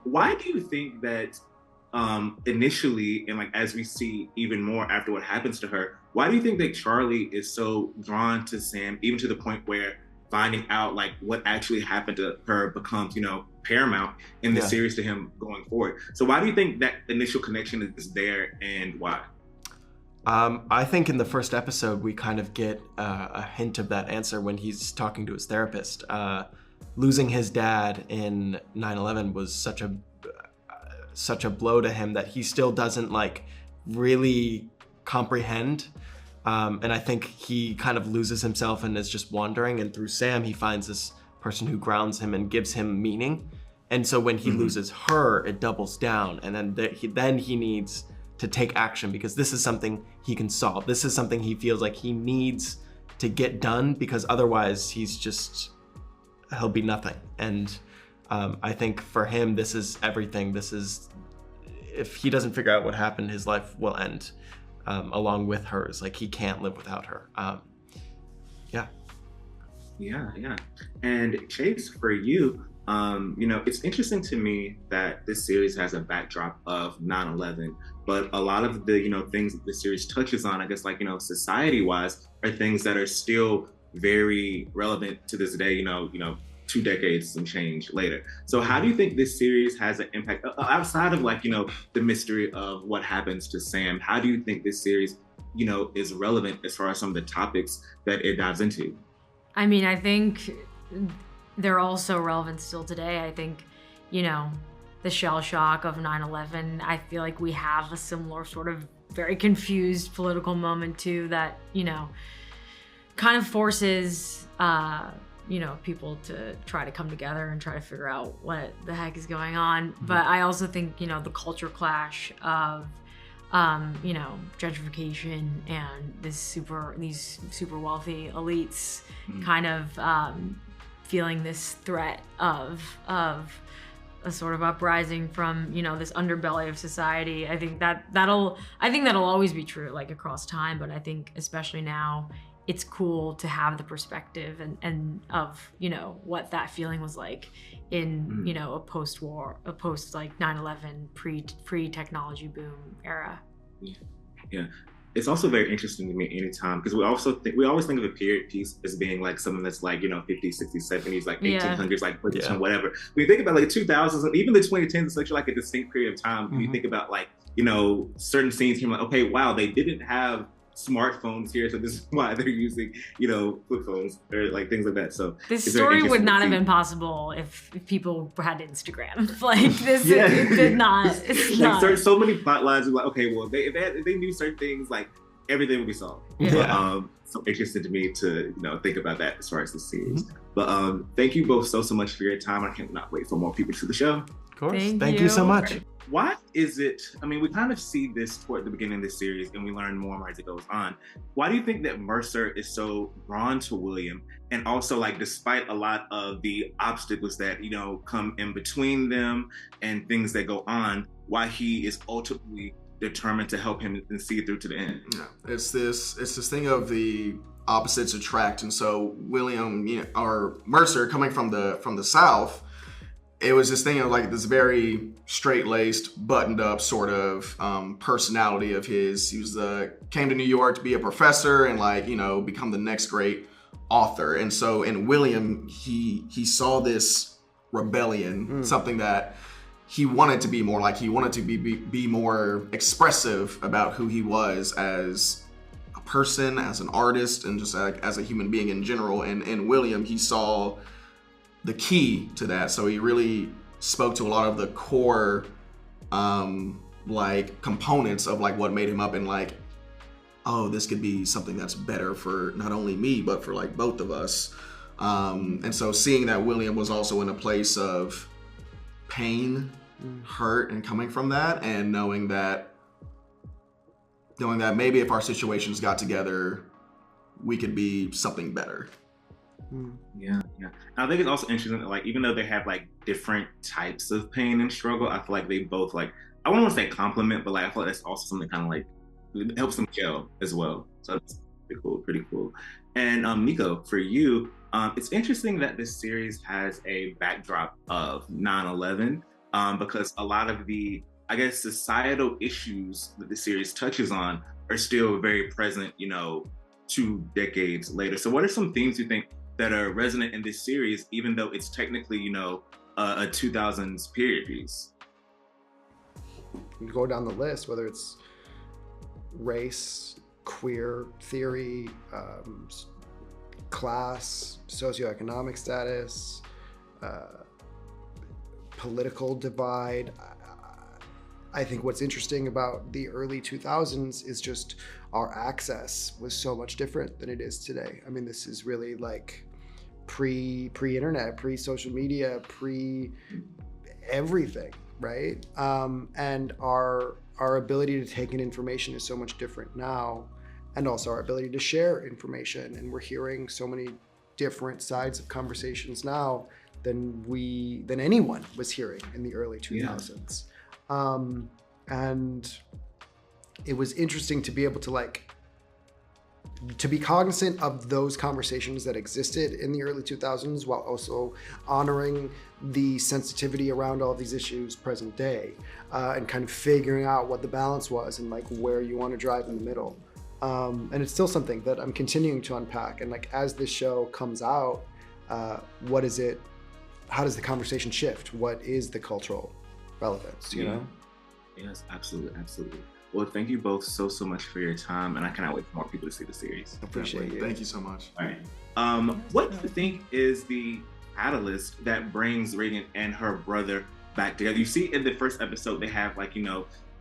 Why do you think that initially, and like as we see even more after what happens to her, why do you think that Charlie is so drawn to Sam, even to the point where finding out like what actually happened to her becomes, paramount in the series to him going forward? So why do you think that initial connection is there, and why? I think in the first episode we kind of get a hint of that answer when he's talking to his therapist. Losing his dad in 9/11 was such a blow to him that he still doesn't like really comprehend. And I think he kind of loses himself and is just wandering. And through Sam, he finds this person who grounds him and gives him meaning. And so when he loses her, it doubles down. And then he needs to take action, because this is something he can solve. This is something he feels like he needs to get done, because otherwise he'll be nothing. And I think for him, this is everything. If he doesn't figure out what happened, his life will end along with hers. Like, he can't live without her. Yeah. And Chase, for you, it's interesting to me that this series has a backdrop of 9/11, but a lot of the, things that the series touches on, I guess, like, society-wise, are things that are still very relevant to this day, 2 decades and change later. So how do you think this series has an impact outside of like, the mystery of what happens to Sam? How do you think this series, is relevant as far as some of the topics that it dives into? I mean, I think they're also relevant still today. I think, the shell shock of 9/11, I feel like we have a similar sort of very confused political moment too that, kind of forces, people to try to come together and try to figure out what the heck is going on. But I also think, the culture clash of, gentrification and these super wealthy elites kind of feeling this threat of a sort of uprising from, this underbelly of society. I think that'll always be true, like across time. But I think especially now, it's cool to have the perspective and of, what that feeling was like in, a post like 9/11 pre-technology boom era. Yeah. It's also very interesting to me anytime, because we always think of a period piece as being like something that's like, 50s, 60s, 70s, like 1800s, like whatever. When you think about like 2000s and even the 2010s, it's actually like a distinct period of time. When you think about like, certain scenes, you're like, okay, wow, they didn't have smartphones here, so this is why they're using, flip phones or like things like that. So this story would not have been possible if people had Instagram. Like this, it did not. It's like not. So many plot lines are like, okay, well, if they knew certain things, like everything would be solved. Yeah. But, so interested to me to think about that as far as the series. But thank you both so much for your time. I cannot wait for more people to the show. Of course. Thank you so much. Why is it, we kind of see this toward the beginning of this series and we learn more as it goes on. Why do you think that Mercer is so drawn to William? And also, like, despite a lot of the obstacles that, come in between them and things that go on, why he is ultimately determined to help him and see it through to the end? Yeah. It's this thing of the opposites attract. And so William, or Mercer, coming from the South, it was this thing of like this very straight-laced, buttoned-up sort of personality of his. He came to New York to be a professor and become the next great author. And so in William, he saw this rebellion, something that he wanted to be more like. He wanted to be more expressive about who he was as a person, as an artist, and just as a human being in general. And in William, he saw the key to that. So he really spoke to a lot of the core components of what made him up, and this could be something that's better for not only me but for both of us. And so seeing that William was also in a place of pain, hurt, and coming from that, and knowing that maybe if our situations got together, we could be something better. Yeah. I think it's also interesting that even though they have different types of pain and struggle, I feel like they both I wouldn't want to say compliment, but I feel like that's also something kind of it helps them gel as well. So that's pretty cool. And Nico, for you, it's interesting that this series has a backdrop of 9/11. because a lot of the, I guess, societal issues that the series touches on are still very present, 2 decades later. So what are some themes you think that are resonant in this series, even though it's technically, a 2000s period piece? You go down the list, whether it's race, queer theory, class, socioeconomic status, political divide. I think what's interesting about the early 2000s is just our access was so much different than it is today. I mean, this is really like pre-internet, pre-social media, pre-everything, right? And our ability to take in information is so much different now, and also our ability to share information. And we're hearing so many different sides of conversations now than anyone was hearing in the early 2000s. And it was interesting to be able to be cognizant of those conversations that existed in the early 2000s while also honoring the sensitivity around all these issues present day, and kind of figuring out what the balance was and like where you want to drive in the middle. And it's still something that I'm continuing to unpack. And like, as this show comes out, what is it? How does the conversation shift? What is the cultural relevance, you know? Yes, absolutely, absolutely. Well, thank you both so much for your time, and I cannot wait for more people to see the series. Appreciate it. Thank you so much. All right. What do you think is the catalyst that brings Regan and her brother back together? You see in the first episode, they have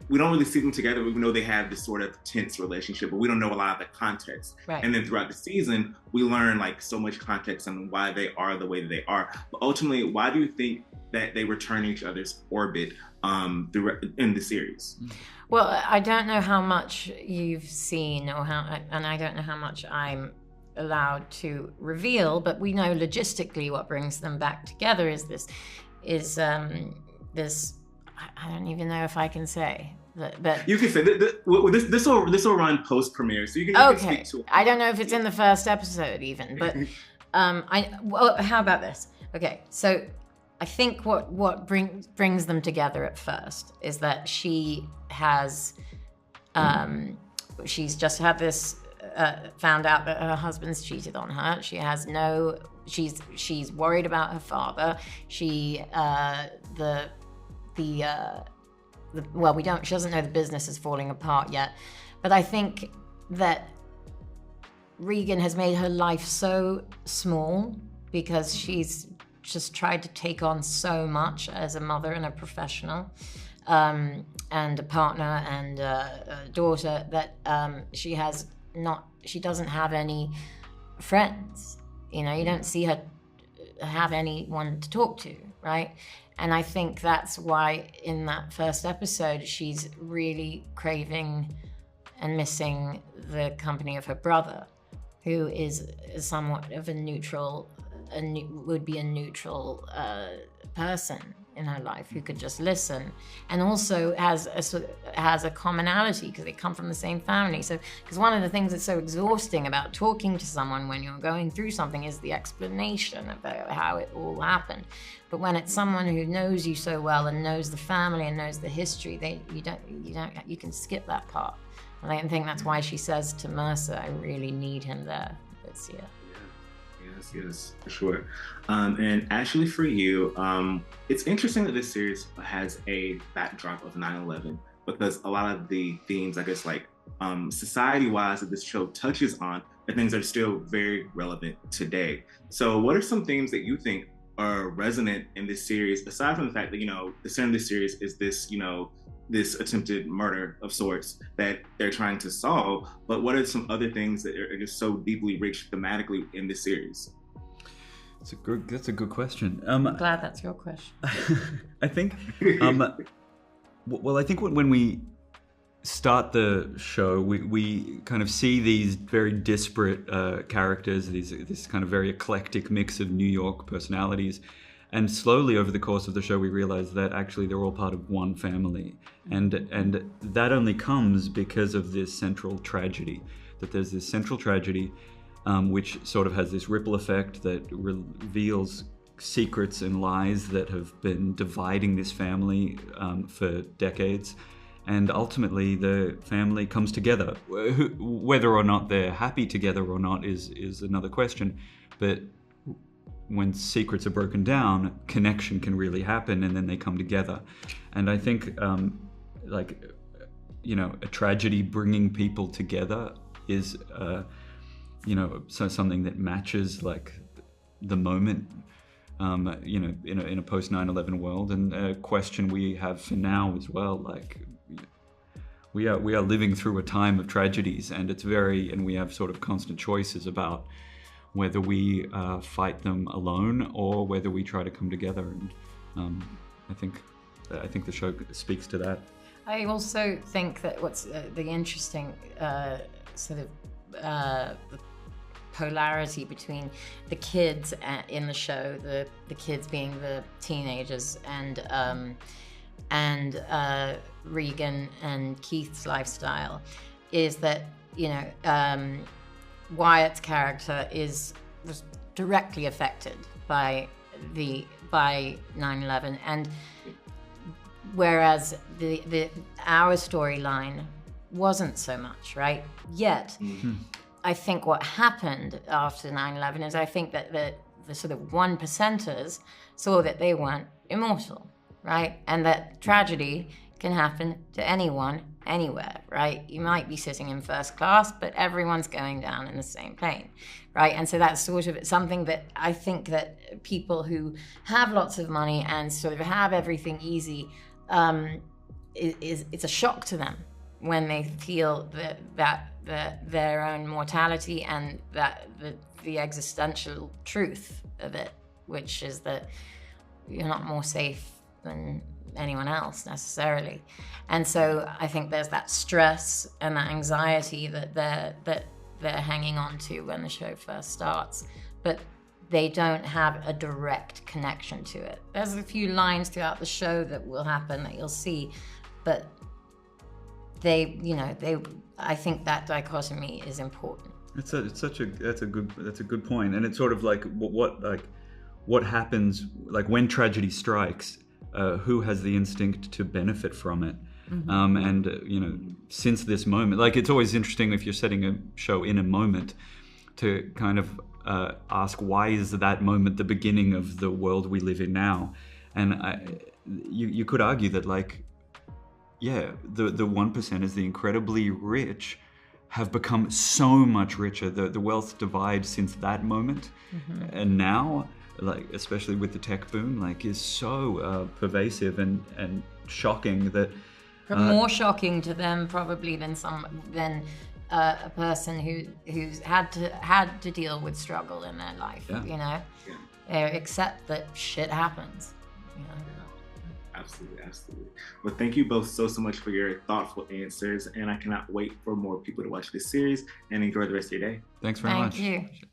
we don't really see them together. We know they have this sort of tense relationship, but we don't know a lot of the context. Right. And then throughout the season, we learn so much context on why they are the way that they are. But ultimately, why do you think that they return each other's orbit in the series? Well, I don't know how much you've seen and I don't know how much I'm allowed to reveal, but we know logistically what brings them back together is this, I don't even know if I can say, but you can say this will run post premiere, so you can speak to it. I don't know if it's in the first episode even, but how about this? Okay, so I think what brings them together at first is that she has she's just had this found out that her husband's cheated on her. She has she's worried about her father. She she doesn't know the business is falling apart yet, but I think that Regan has made her life so small because she's just tried to take on so much as a mother and a professional, and a partner and a daughter, that she doesn't have any friends. You don't see her have anyone to talk to, right? And I think that's why in that first episode, she's really craving and missing the company of her brother, who is somewhat of a neutral person in her life who could just listen, and also has a commonality because they come from the same family. So, because one of the things that's so exhausting about talking to someone when you're going through something is the explanation about how it all happened. But when it's someone who knows you so well and knows the family and knows the history, you can skip that part. And I think that's why she says to Mercer, "I really need him there this year." Yes, for sure. And actually for you, it's interesting that this series has a backdrop of 9/11 because a lot of the themes, I guess, society-wise that this show touches on are things that are still very relevant today. So what are some themes that you think are resonant in this series, aside from the fact that, the center of this series is this, this attempted murder of sorts that they're trying to solve, but what are some other things that are just so deeply rich thematically in this series? That's a good question. I'm glad that's your question. I think, I think when we start the show, we kind of see these very disparate characters, this kind of very eclectic mix of New York personalities. And slowly over the course of the show, we realize that actually they're all part of one family. And that only comes because of this central tragedy, that there's this central tragedy which sort of has this ripple effect that reveals secrets and lies that have been dividing this family for decades. And ultimately, the family comes together. Whether or not they're happy together or not is another question. But when secrets are broken down, connection can really happen, and then they come together. And I think, a tragedy bringing people together is, so something that matches like the moment. In a post 9/11 world, and a question we have for now as well. Like, we are living through a time of tragedies, and we have sort of constant choices about whether we fight them alone or whether we try to come together. And I think the show speaks to that. I also think that what's the interesting sort of the polarity between the kids in the show, the kids being the teenagers, and Regan and Keith's lifestyle, is that Wyatt's character was directly affected by 9/11, and whereas our storyline wasn't so much, right? Yet. Mm-hmm. I think what happened after 9/11 is I think that the sort of 1%ers saw that they weren't immortal, right? And that tragedy can happen to anyone, anywhere, right? You might be sitting in first class, but everyone's going down in the same plane, right? And so that's sort of something that I think that people who have lots of money and sort of have everything easy, it's a shock to them when they feel that their own mortality and that the existential truth of it, which is that you're not more safe than anyone else necessarily. And so I think there's that stress and that anxiety that they're hanging on to when the show first starts, but they don't have a direct connection to it. There's a few lines throughout the show that will happen that you'll see, but I think that dichotomy is important. That's a good point, and it's sort of like what happens like when tragedy strikes. Who has the instinct to benefit from it? Mm-hmm. And since this moment, like, it's always interesting if you're setting a show in a moment to kind of ask, why is that moment the beginning of the world we live in now? And you could argue that, like, yeah, the 1%ers, the incredibly rich, have become so much richer. The wealth divide since that moment, mm-hmm. and now, like, especially with the tech boom, like, is so pervasive and shocking that more shocking to them probably than a person who's had to deal with struggle in their life. Yeah. They accept that shit happens. Absolutely. Well, thank you both so much for your thoughtful answers, and I cannot wait for more people to watch this series and enjoy the rest of your day. Thanks very much. Thank you.